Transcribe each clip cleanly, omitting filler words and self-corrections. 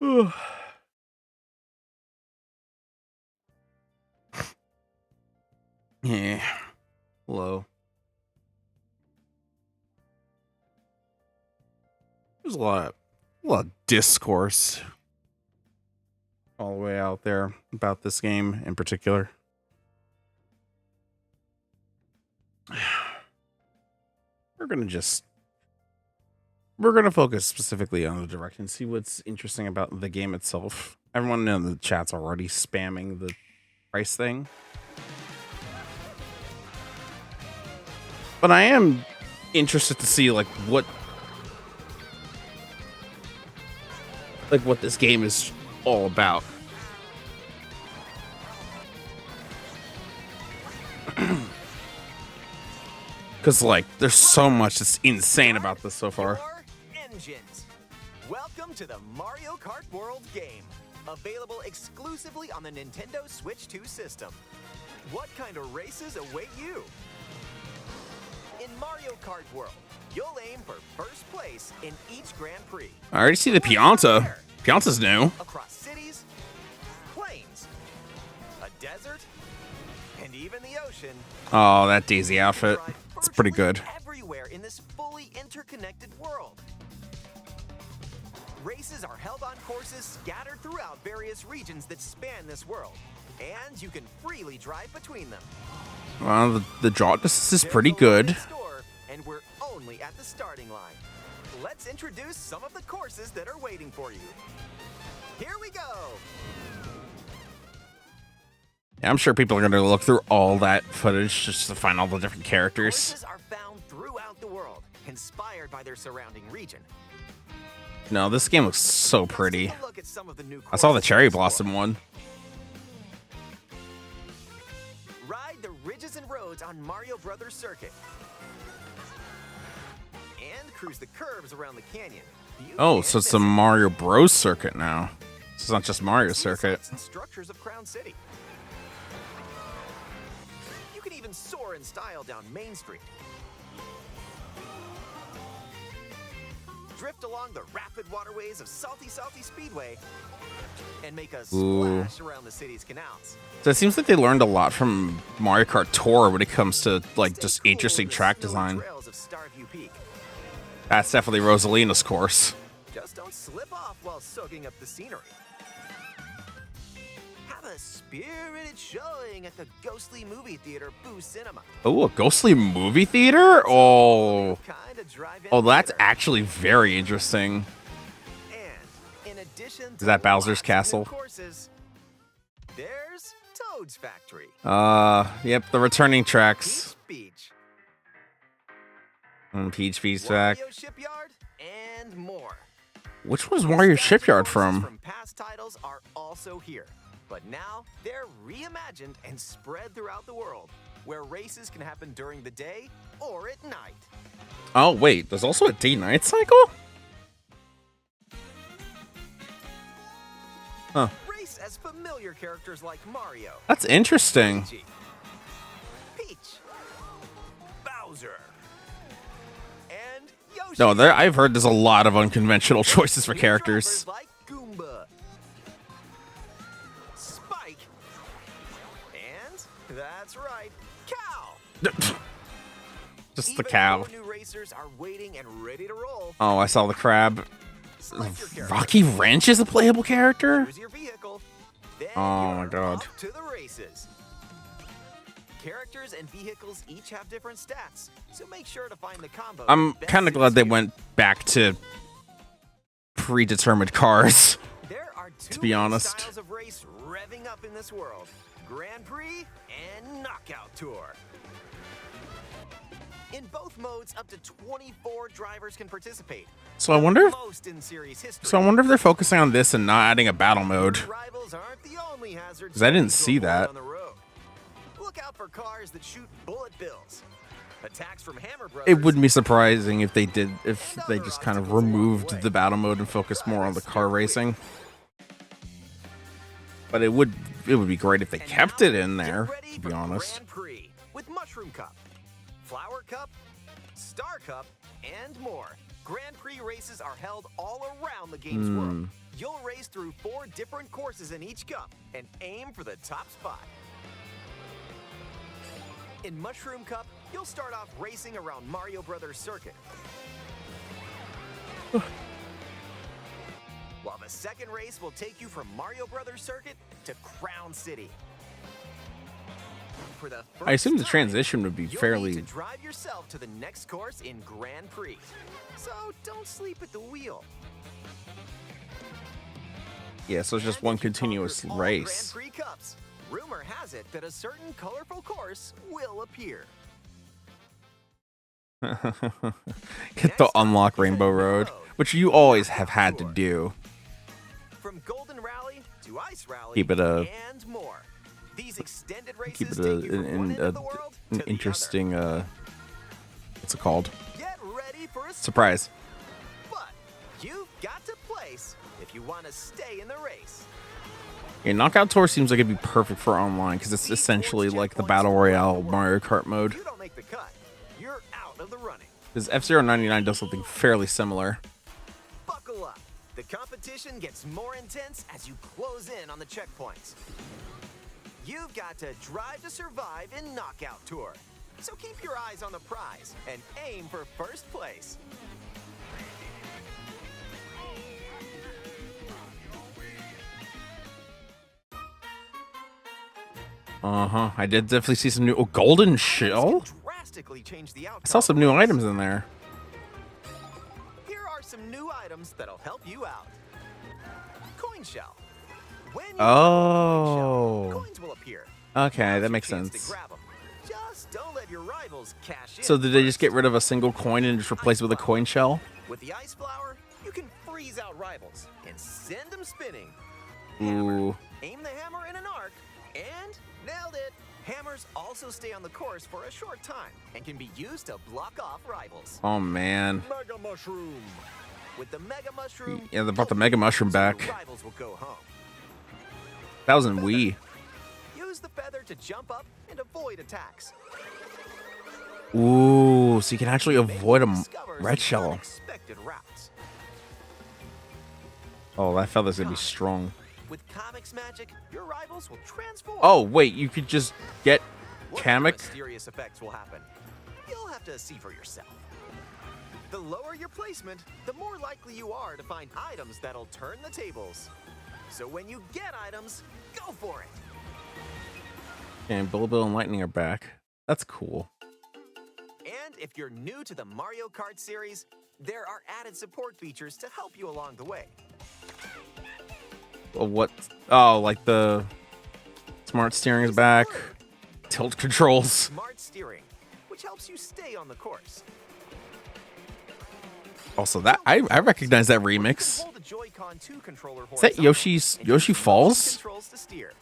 Yeah. Low. There's a lot of discourse all the way out there about this game in particular. We're gonna focus specifically on the direct and see what's interesting about the game itself. Everyone in the chat's already spamming the price thing, but I am interested to see what this game is all about. Because there's so much that's insane about this so far. Engines. Welcome to the Mario Kart World game, available exclusively on the Nintendo Switch 2 system. What kind of races await you? In Mario Kart World, you'll aim for first place in each Grand Prix. I already see the Pianta. Pianta's new. Across cities, plains, a desert, and even the ocean. Oh, that Daisy outfit. It's pretty good. Everywhere in this fully interconnected world. Races are held on courses scattered throughout various regions that span this world, and you can freely drive between them. Well, the draw distance is pretty good. And we're only at the starting line. Let's introduce some of the courses that are waiting for you. Here we go. Yeah, I'm sure people are going to look through all that footage just to find all the different characters. Courses are found throughout the world, inspired by their surrounding region. No, this game looks so pretty. Let's take a look at some of the new I saw the courses Cherry in store. Blossom one. Ride the ridges and roads on Mario Brothers Circuit. And cruise the curves around the canyon. You Oh, can't so it's miss the it. Mario Bros circuit now. It's not just Mario See the circuit. sights and structures of Crown City. You can even soar in style down Main Street. Drift along the rapid waterways of Salty Speedway and make a Ooh. splash around the city's canals. So it seems like they learned a lot from Mario Kart Tour when it comes to just Stay cool interesting in the track snowy design. trails of Starview Peak. That's definitely Rosalina's course. Just don't slip off while soaking up the scenery. Have a spirited showing at the Ghostly Movie Theater Boo Cinema. Oh, a ghostly movie theater? Oh, Kind of drive-in oh, that's theater. actually very interesting. And in addition to Is that Bowser's lots of new castle? courses, there's Toad's Factory, Yep, the returning tracks. Peach Beach, Peach Beach back. Wario Shipyard, and more. Which was Mario Nostalgia Shipyard courses from? past titles are also here, but now they're reimagined and spread throughout the world, where races can happen during the day or at night. Oh, wait, there's also a day-night cycle? Huh. Race as familiar characters like Mario, That's interesting. Luigi, Peach, Bowser, and Yoshi. No, I've heard there's a lot of unconventional choices for New characters. drivers like Goomba, Spike, and that's right, Cow. Just the Even cow. more new racers are waiting and ready to roll. Oh, I saw the crab. Select your character, Rocky Wrench is a playable character? choose your vehicle, then Oh my you're God. off to the races. Characters and vehicles each have different stats, so make sure to find the combo. I'm that best kind of glad they suits you. went back to predetermined cars. There are two be main honest. styles of race revving up in this world: Grand Prix and Knockout Tour. In both modes, up to 24 drivers can participate. So I wonder if Most in series history. they're focusing on this and not adding a battle mode. Rivals aren't the only hazards 'Cause I didn't to see avoid that. on the road. Look out for cars that shoot bullet bills. Attacks from Hammer Brothers. It wouldn't be surprising if they just kind of removed the battle mode and focused more on the car racing. But it would be great if they And kept now, it in get there, ready to be for honest. Grand Prix with Mushroom Cup, Flower Cup, Star Cup, and more. Grand Prix races are held all around the game's world. You'll race through 4 different courses in each cup and aim for the top spot. In Mushroom Cup, you'll start off racing around Mario Brothers Circuit. While the second race will take you from Mario Brothers Circuit to Crown City. For the I assume the first transition would be you'll fairly. need to drive yourself to the next course in Grand Prix. So don't sleep at the wheel. Yeah, so it's just And one if you continuous conquer all race. Grand Prix Cups, rumor has it that a certain colorful course will appear. Get the unlock Rainbow Road, which you always have had to do. From Golden Rally to Ice Rally Keep it a- and more. These extended Keep races it take you from one end of the world an to the interesting. What's it called? other. Get ready for a Surprise. But you've got to place if you want to stay in the race. Yeah, Knockout Tour seems like it'd be perfect for online because it's essentially like the Battle Royale Mario Kart mode. If you don't make the cut, you're out of the running. Because F-Zero 99 does something fairly similar. Buckle up. The competition gets more intense as you close in on the checkpoints. You've got to drive to survive in Knockout Tour. So keep your eyes on the prize and aim for first place. I did definitely see some new golden shell. Drastically change the outcome. I saw some new items in there. Here are some new items that'll help you out. Coin shell. When you Oh. coins will appear. Okay, Now's that your makes chance to sense. grab 'em. Just don't let your rivals cash in. So did they just get first. rid of a single coin and just replace it with a coin shell? With the ice flower, you can freeze out rivals and send them spinning. Ooh. Aim the hammer in an arc, and nailed it. Hammers also stay on the course for a short time and can be used to block off rivals. Oh man. Mega Mushroom. With the Mega Mushroom, Yeah, they brought the Mega Mushroom so your back. rivals will go home. That was in Wii. Use the feather to jump up and avoid attacks. Ooh, so you can actually Maybe avoid a discover red some shell. unexpected routes. Oh, that feather's gonna be strong. With Comics Magic, your rivals will transform. Oh wait, you could just get What Kamek. mysterious effects will happen? You'll have to see for yourself. The lower your placement, the more likely you are to find items that'll turn the tables. So when you get items, go for it. And Bilbo and Lightning are back. That's cool. And if you're new to the Mario Kart series, there are added support features to help you along the way. What? Oh, like the smart steering is back. Tilt controls. Smart steering, which helps you stay on the course. Also, that I recognize that remix. Hold the Joy-Con 2 controller Is that horizontal Yoshi's and Yoshi use motion Falls? controls to steer.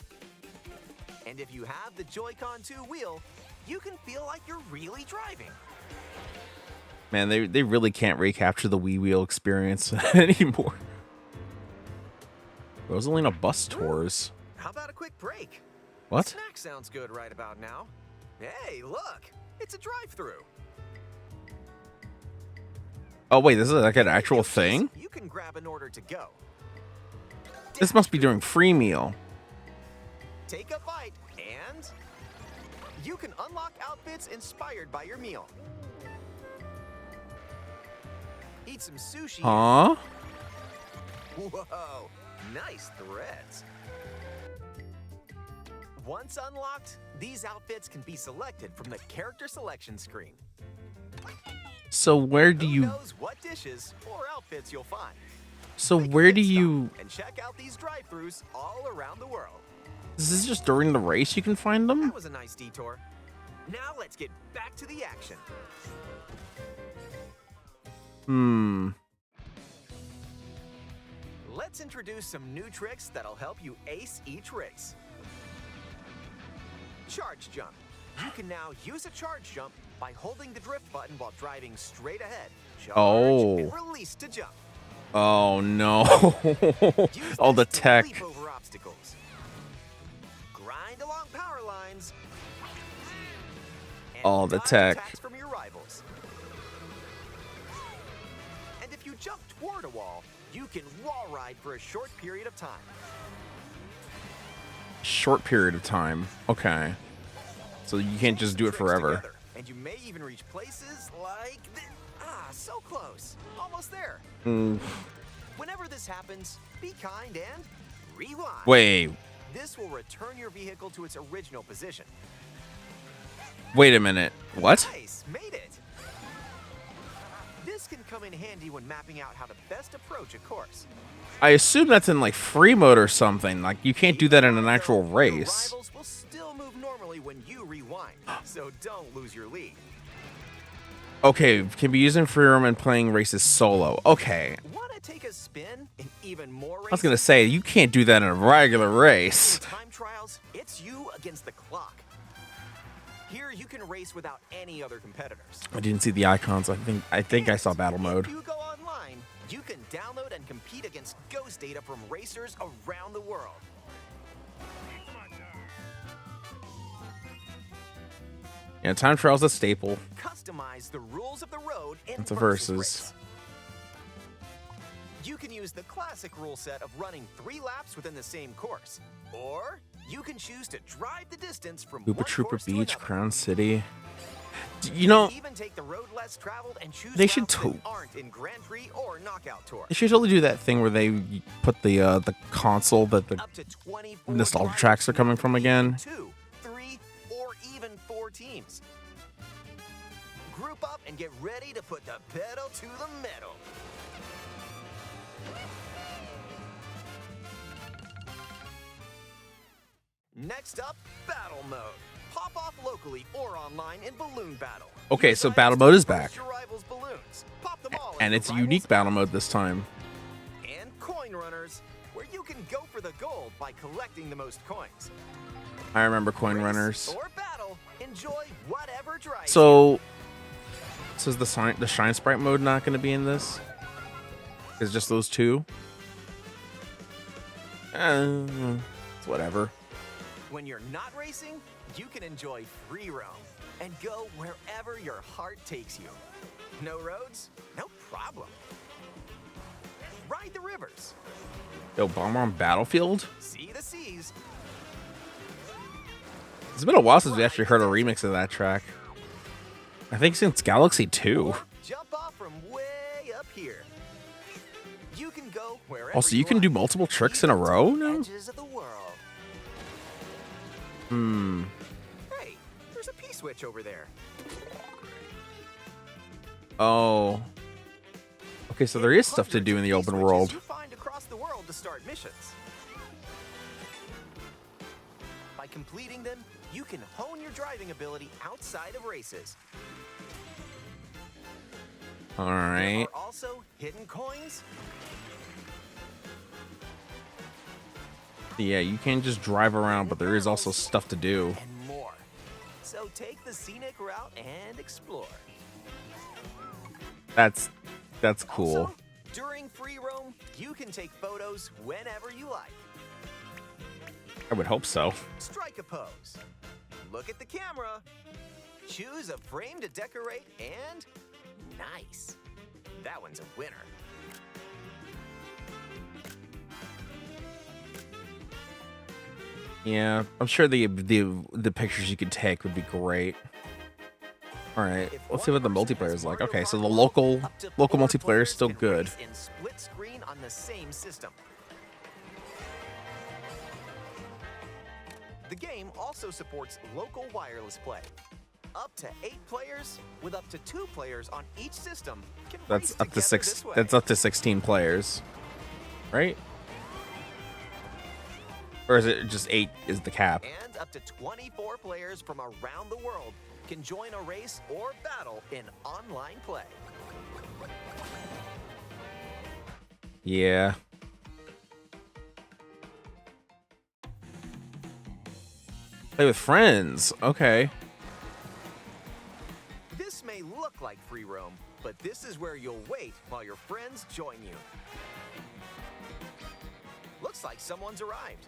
And if you have the Joy-Con 2 wheel, you can feel like you're really driving. Man, they really can't recapture the Wii Wheel experience anymore. Rosalina bus tours. How about a quick break? What? Snack sounds good right about now. Hey, look, it's a drive-through. Oh wait, this is like an If actual you choose, thing? You can grab an order to go. This must be during free meal. Take a bite, and you can unlock outfits inspired by your meal. Eat some sushi. Huh? Whoa, nice threads. Once unlocked, these outfits can be selected from the character selection screen. So where do Who you knows what dishes or outfits you'll find? So Make a where pit do stop you and check out these drive-thrus all around the world. Is this just during the race you can find them? That was a nice detour. Now let's get back to the action. Let's introduce some new tricks that'll help you ace each race. Charge jump. You can now use a charge jump by holding the drift button while driving straight ahead. Charge and Oh. release to jump. Oh no. Use All the this to tech. leap over obstacles. Grind along power lines. And All the dodge tech. attacks from your rivals. jump toward a wall, you can wall ride for a short period of time. Short period of time. Okay. So you can't just do it forever. Together, and you may even reach places like so close. Almost there. Whenever this happens, be kind and rewind. Wait. This will return your vehicle to its original position. Wait a minute. What? Nice, made it. This can come in handy when mapping out how to best approach a course. I assume that's in like free mode or something. Like you can't do that in an actual Your race. rivals will still move normally when you rewind, so don't lose your lead. Okay, can be used in free roam and playing races solo. Okay. Want to take a spin in even more races? I was gonna say you can't do that in a regular race. In time trials, it's you against the clock. Here you can race without any other competitors. I didn't see the icons. I think I saw battle mode. If you go online, you can download and compete against ghost data from racers around the world. Yeah, time trial's a staple. Customize the rules of the road in It's a versus versus. race. You can use the classic rule set of running 3 laps within the same course, or you can choose to drive the distance from Hoopa one Troopa course to Beach, another. Crown City. You know, Even take the road less traveled and choose They should routes that to- aren't in Grand Prix or Knockout Tour. they should totally do that thing where they put the console that the Up to 24 nostalgia drivers tracks are can coming from compete again. in 2, 3, or even 4 teams. Group up and get ready to put the pedal to the metal. Next up, battle mode. Pop off locally or online in balloon battle. Okay, Use so items battle to mode is burst back. Your rivals' balloons. Pop them all And into it's a rivals' unique battle bellies. mode this time. And coin runners, where you can go for the gold by collecting the most coins. I remember coin Race runners. or battle, enjoy whatever drives you. So is the shine sprite mode not going to be in this? Is just those two? It's whatever. When you're not racing, you can enjoy free roam and go wherever your heart takes you. No roads? No problem. Ride the rivers. Yo, Bomber on Battlefield? See the seas. It's been a while since we actually heard a remix of that track. I think since Galaxy 2. Or jump off from way up here. You can go wherever Also, you can do multiple tricks in a row now? Edges of the world. Hey, there's a P-switch over there. Oh. Okay, so there is stuff to do in the open P-switches world. You find across the world to start missions. By completing them, you can hone your driving ability outside of races. All There right. are also hidden coins. Yeah, you can't just drive around, but there is also stuff to do. And more. So take the scenic route and explore. That's cool. Also, during free roam, you can take photos whenever you like. I would hope so. Strike a pose. Look at the camera. Choose a frame to decorate and nice. That one's a winner. Yeah, I'm sure the pictures you could take would be great. All right, If let's see what the one person multiplayer has is like. Mario Okay, so Kart the World, local up to 4 multiplayer is players still can good. race in split screen on the same system. The game also supports local wireless play. Up to 8 players, with up to 2 players on each system, can That's race up to together 6. this way. That's up to 16 players, right? Or is it just 8 is the cap? And up to 24 players from around the world can join a race or battle in online play. Yeah. Play with friends. Okay. This may look like free roam, but this is where you'll wait while your friends join you. Looks like someone's arrived.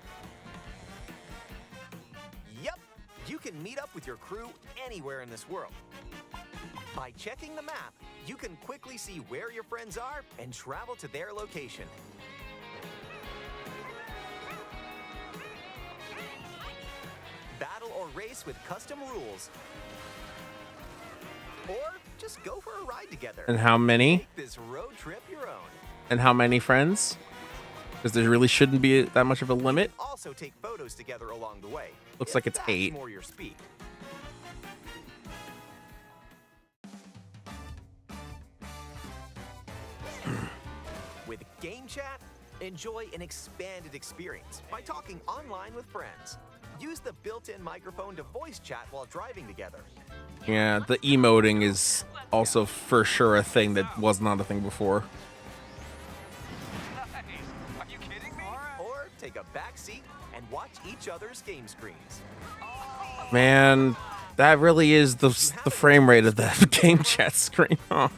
Yep, you can meet up with your crew anywhere in this world. By checking the map, you can quickly see where your friends are and travel to their location. Battle or race with custom rules. Or just go for a ride together. And how many? Make this road trip your own. And how many friends? Because there really shouldn't be that much of a limit. Also take photos together along the way. Looks like it's That's 8. more your speed. With Game Chat, enjoy an expanded experience by talking online with friends. Use the built-in microphone to voice chat while driving together. Yeah, the emoting is also for sure a thing that was not a thing before. Are you kidding me? Or take a back seat and watch each other's game screens. Man, that really is the frame rate of that game chat screen. Huh?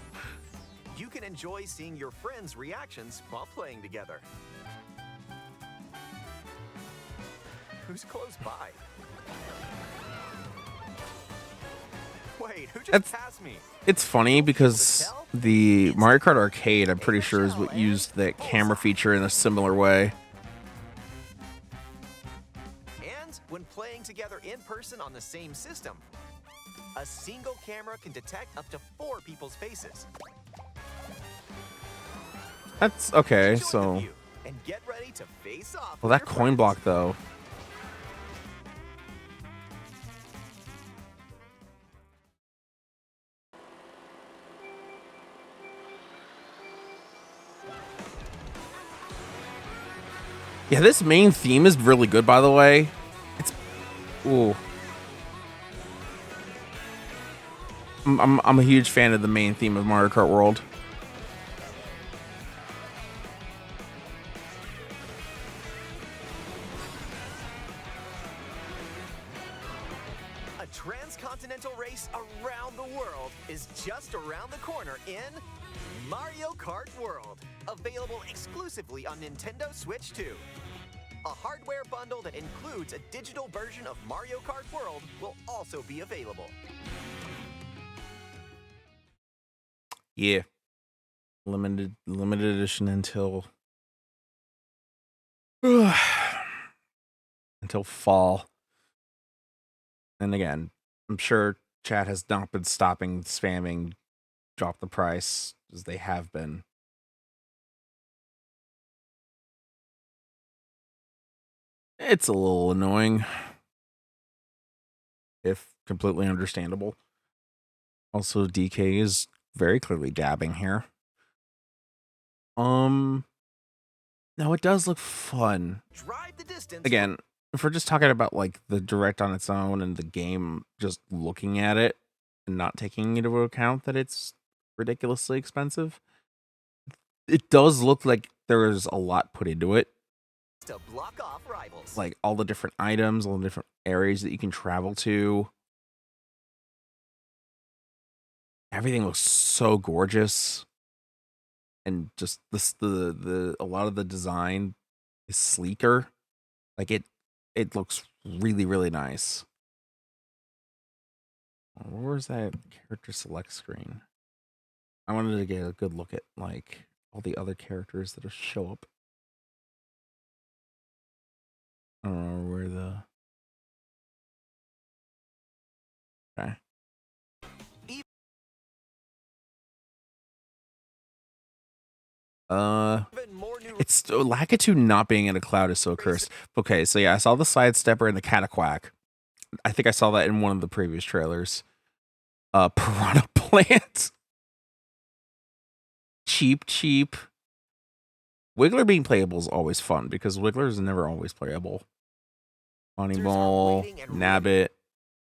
You can enjoy seeing your friends' reactions while playing together. Who's close by? Wait, who just passed me? It's funny because the Mario Kart Arcade, I'm pretty sure, is what used that camera feature in a similar way. And when playing together in person on the same system, a single camera can detect up to 4 people's faces. That's okay, Enjoy the so... view and get ready to face off Well, with that your coin friends. block, though. Yeah, this main theme is really good, by the way. It's... Ooh. I'm a huge fan of the main theme of Mario Kart World. A transcontinental race around the world is just around the corner in Mario Kart World, available exclusively on Nintendo Switch 2. A hardware bundle that includes a digital version of Mario Kart World will also be available. Yeah. Limited edition until until fall. And again, I'm sure chat has not been stopping spamming drop the price as they have been. It's a little annoying, if completely understandable. Also, DK is very clearly dabbing here. No, it does look fun. Drive the distance. Again, if we're just talking about like the direct on its own and the game, just looking at it and not taking into account that it's ridiculously expensive, it does look like there is a lot put into it. To block off rivals. Like all the different items, all the different areas that you can travel to. Everything looks so gorgeous. And just the a lot of the design is sleeker. Like it looks really, really nice. Where's that character select screen? I wanted to get a good look at like all the other characters that show up. I don't know where the... Okay. It's Lakitu not being in a cloud is so cursed. Okay, so yeah, I saw the sidestepper and the cataquack. I think I saw that in one of the previous trailers. Piranha Plant. Cheap. Wiggler being playable is always fun because Wiggler is never always playable. Bonnie Ball, Nabbit,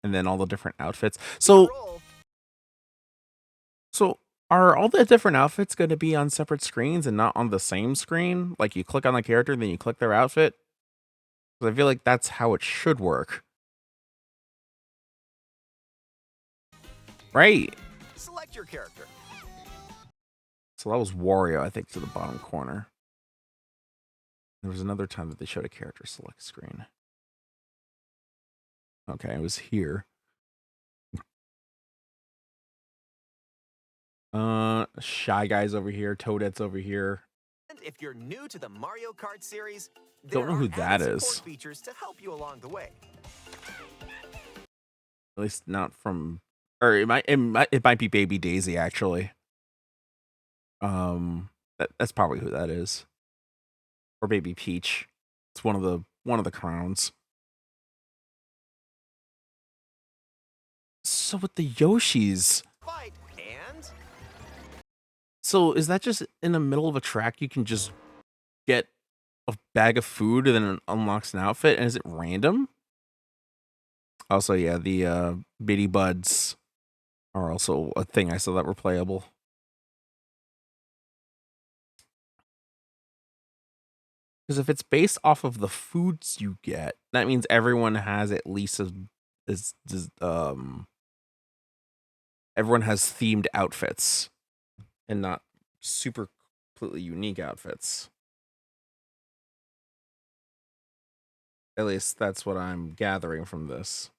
and then all the different outfits. So are all the different outfits going to be on separate screens and not on the same screen? Like you click on the character, then you click their outfit? Because I feel like that's how it should work. Right. Select your character. So that was Wario, I think, to the bottom corner. There was another time that they showed a character select screen. Okay, it was here. Shy Guy's over here. Toadette's over here. And if you're new to the Mario Kart series, Don't there know are who added that support is. features to help you along the way. At least not from, or it might be Baby Daisy actually. That's probably who that is, or Baby Peach. It's one of the crowns. So with the Yoshis, Fight and so is that just in the middle of a track? You can just get a bag of food and then it unlocks an outfit, and is it random? Also, yeah, the Bitty Buds are also a thing I saw that were playable. Because if it's based off of the foods you get, that means everyone has at least as everyone has themed outfits and not super completely unique outfits. At least that's what I'm gathering from this.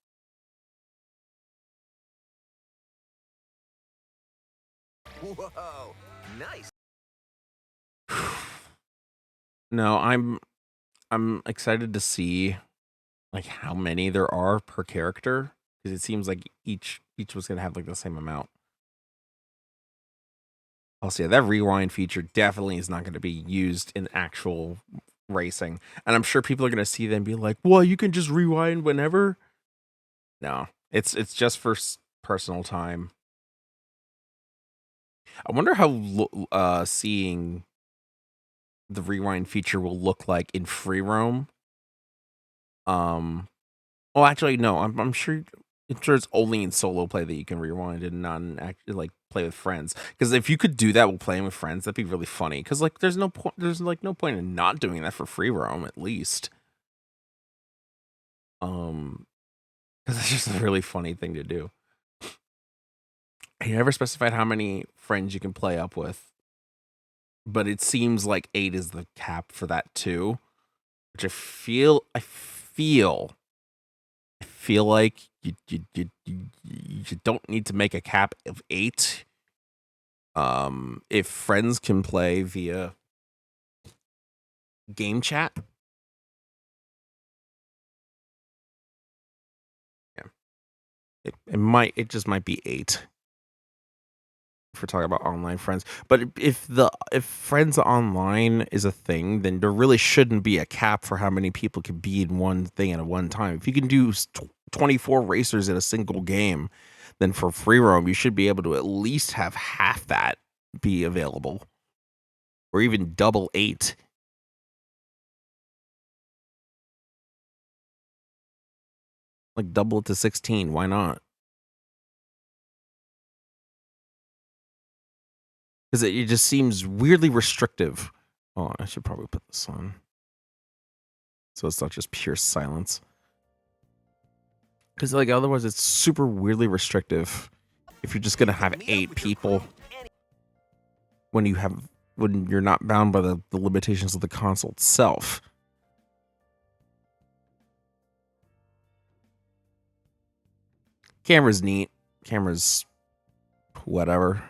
whoa, nice. No, I'm excited to see like how many there are per character, because it seems like each was gonna have like the same amount. Also, yeah, that rewind feature definitely is not going to be used in actual racing, and I'm sure people are going to see them and be like, "Well, you can just rewind whenever." No, it's just for personal time. I wonder how seeing the rewind feature will look like in free roam. Well, actually, no. I'm sure it's only in solo play that you can rewind and not actually like play with friends. Because if you could do that while playing with friends, that'd be really funny. Because like, there's no point. There's like no point in not doing that for free roam, at least. Um, because it's just a really funny thing to do. He never specified how many friends you can play up with, but it seems like 8 is the cap for that too. Which I feel like you don't need to make a cap of 8. If friends can play via game chat, yeah, it just might be 8 if we're talking about online friends. But if friends online is a thing, then there really shouldn't be a cap for how many people can be in one thing at a one time. If you can do 24 racers in a single game, then for free roam you should be able to at least have half that be available, or even double 8. Like double it to 16. Why not? Because it just seems weirdly restrictive. Oh, I should probably put this on so it's not just pure silence. Because like otherwise, it's super weirdly restrictive if you're just gonna have Meet up 8 with your people crew any- when you're not bound by the limitations of the console itself. Camera's neat. Camera's whatever.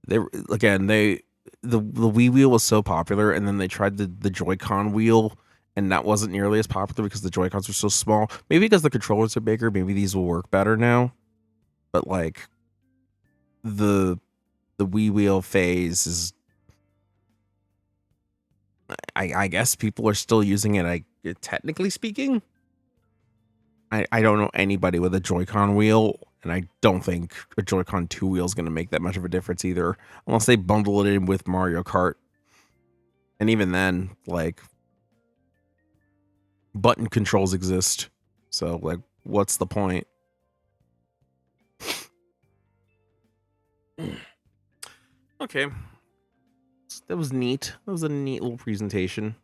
They again they the Wii wheel was so popular, and then they tried the Joy-Con wheel, and that wasn't nearly as popular because the Joy-Cons were so small. Maybe because the controllers are bigger, maybe these will work better now. But like the Wii wheel phase is, I guess people are still using it. Technically speaking, I don't know anybody with a Joy-Con wheel, and I don't think a Joy-Con 2 wheel is going to make that much of a difference either, unless they bundle it in with Mario Kart. And even then, like, button controls exist. So, like, what's the point? Okay. That was neat. That was a neat little presentation.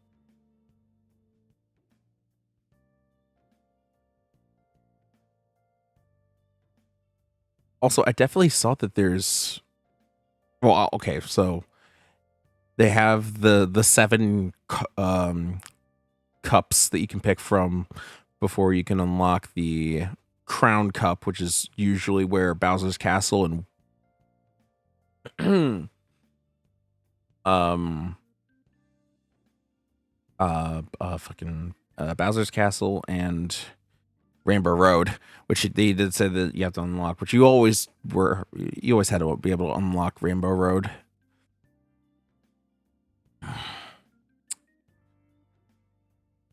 Also, I definitely saw that there's, well, okay, so they have the 7 cups that you can pick from before you can unlock the Crown Cup, which is usually where Bowser's Castle and Bowser's Castle and Rainbow Road, which they did say that you have to unlock, which you always had to be able to unlock Rainbow Road.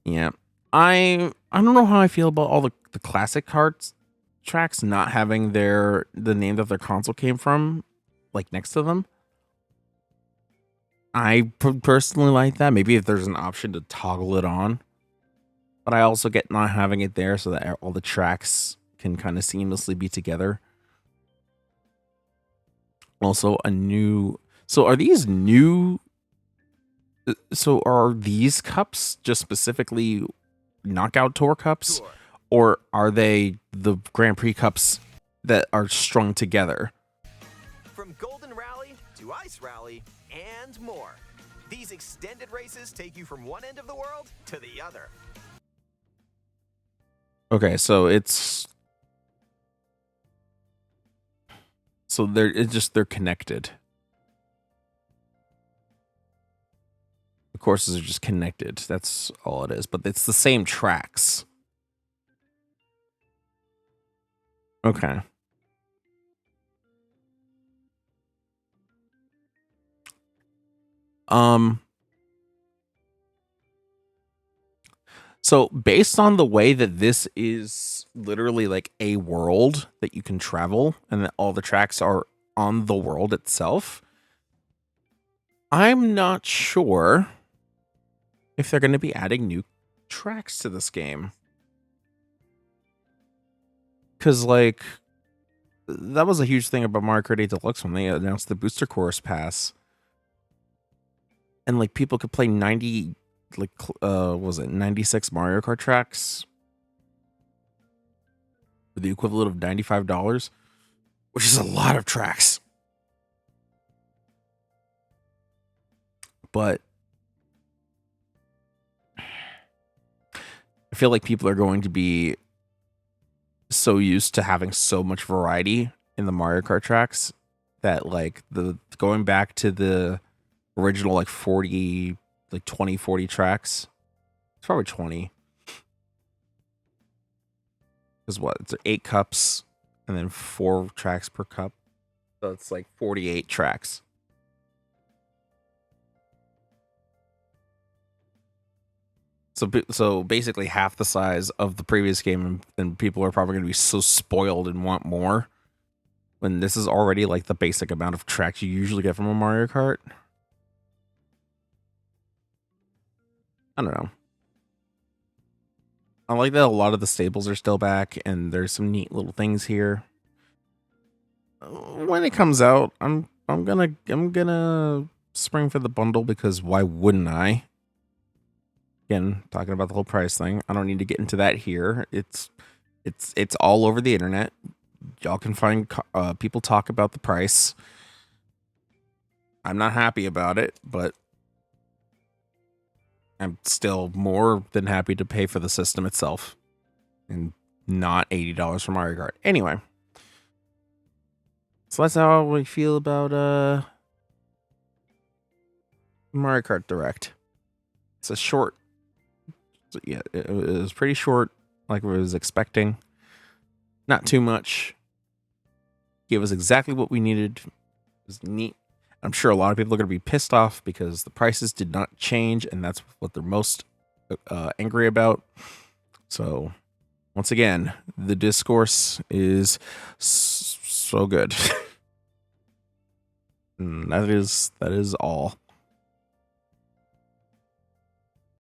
Yeah. I don't know how I feel about all the classic carts tracks not having the name that their console came from like next to them. I personally like that. Maybe if there's an option to toggle it on. But I also get not having it there so that all the tracks can kind of seamlessly be together. Also, so are these new? So are these cups just specifically knockout tour cups, Sure. or are they the Grand Prix cups that are strung together? From Golden Rally to Ice Rally and more. These extended races take you from one end of the world to the other. Okay, so they're connected. The courses are just connected. That's all it is, but it's the same tracks. Okay. So based on the way that this is literally like a world that you can travel and that all the tracks are on the world itself, I'm not sure if they're going to be adding new tracks to this game. Because, like, that was a huge thing about Mario Kart 8 Deluxe when they announced the Booster Course Pass. And, like, people could play 90, like, was it 96 Mario Kart tracks? For the equivalent of $95, which is a lot of tracks. But I feel like people are going to be so used to having so much variety in the Mario Kart tracks that like the going back to the original like 40 like 20 40 tracks, it's probably 20, because what, it's 8 cups and then 4 tracks per cup, so it's like 48 tracks. So basically half the size of the previous game, and people are probably going to be so spoiled and want more when this is already like the basic amount of tracks you usually get from a Mario Kart. I don't know. I like that a lot of the stables are still back and there's some neat little things here. When it comes out, I'm gonna spring for the bundle, because why wouldn't I? Again, talking about the whole price thing, I don't need to get into that here. It's all over the internet. Y'all can find people talk about the price. I'm not happy about it, but I'm still more than happy to pay for the system itself and not $80 for Mario Kart. Anyway, so that's how we feel about Mario Kart Direct. It's a short. So yeah, it was pretty short, like I was expecting. Not too much. Gave us exactly what we needed. It was neat. I'm sure a lot of people are going to be pissed off because the prices did not change, and that's what they're most angry about. So, once again, the discourse is so good. And that is all.